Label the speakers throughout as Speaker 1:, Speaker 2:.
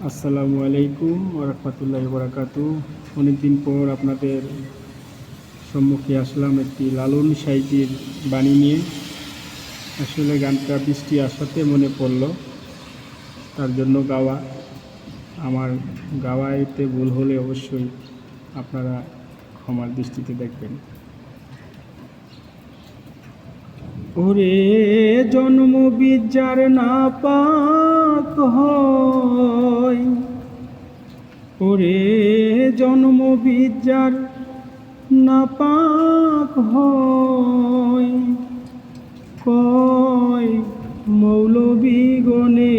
Speaker 1: আসসালামু আলাইকুম ওয়া রাহমাতুল্লাহি ওয়া বারাকাতুহু। অনেকদিন পর আপনাদের সম্মুখে আসলাম একটি লালন সাহিত্যের বাণী নিয়ে। আসলে গানটা বৃষ্টি আসাতে মনে পড়ল, তার জন্য গাওয়া। আমার গাওয়াইতে ভুল হলে অবশ্যই আপনারা ক্ষমার দৃষ্টিতে দেখবেন। ওরে জন্ম বিদ্যার না পাক হয়, ওরে জন্ম বিদ্যার না পাক হয়, কয় মৌলবীগণে,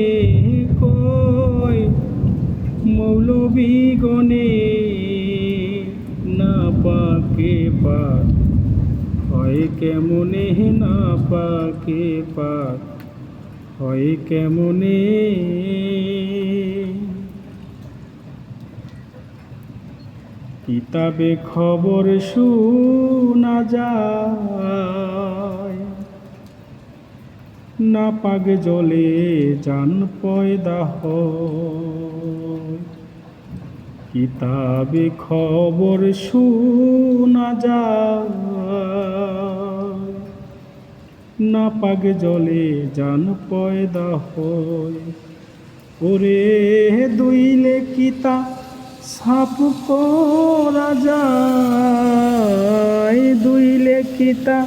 Speaker 1: কয় মৌলবীগণে, না পাকে পাক হয় কেমনে, না পাকে পাক হয় কেমনে। কিতাবে খবর শোনা যায়, না পাক জলে জান পয়দা হয়। কিতাবে খবর শোনা যায়, না পাক জলে জান পয়দা হয়। ওরে দুইলে কিতা সাপ করা যায়, দুইলে কিতা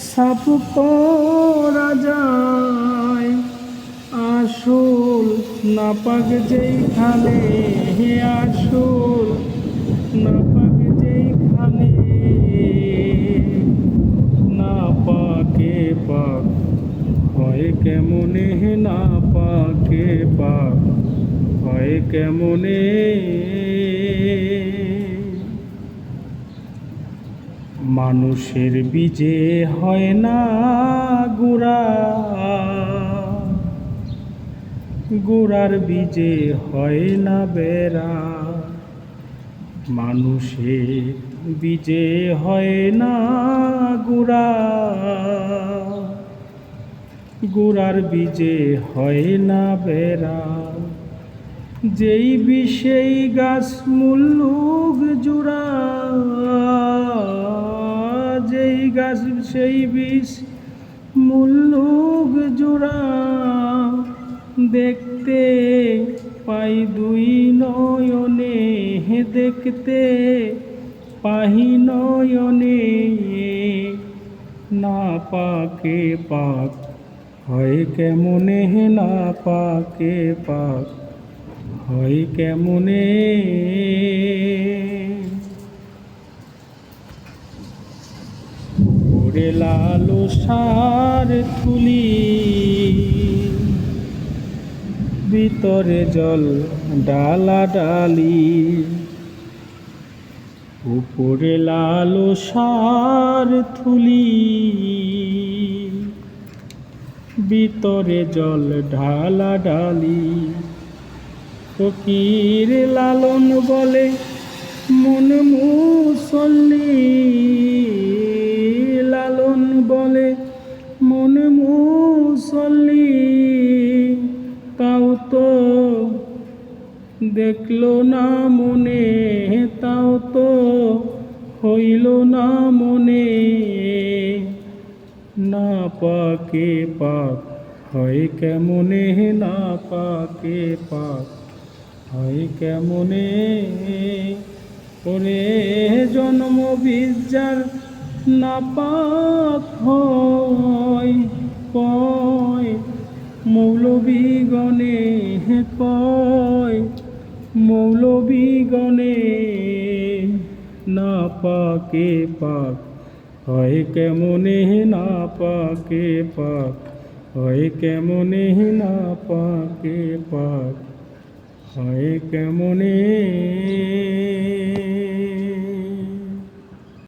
Speaker 1: সাপ করা যায়। আসল না পাক যেইখানে, হে আসল না পাক যেইখানে, না পাকে পাক হয় কেমনে, না পাকে পাক হয় কেমনে। মানুষের বীজে হয় না গোড়া, গোড়ার বীজে হয় না বেড়া। মানুষের বীজে হয় না গোড়া, গোড়ার বীজে হয় না বেড়া। যেই বিষেই গাছ মুল্লুক জোড়া, যেই গাছ সেই বিষ মুল্লুক জোড়া। দেখতে পাই দুই নয়নে, দেখতে পাহি নয়নে, না পাকে পাক হয় কেমনে, না পাকে পাক হয় কেমনে। ওরে লালসার তুলি, ভিতরে জল ডালা ডালি। উপরে লালসার থুলি, ভিতরে জল ঢালা ডালি। ফকির লালন বলে মন মুসল্লি, লালন বলে মন মুসল্লি। তাও তো দেখলো না মনে, তাও তো হইল না মনে, না পাকে পাক হয় কেমনে, না পাকে পাক হয় কেমনে। ওরে জন্ম বিদ্যার না পাক হয়, কয় মৌলবীগণে, কয় মৌলবীগণে, না পাকে পাক হয় কেমনে, না পাকে পাক হয় কেমনে, না পাকে পাক হয় কেমনে।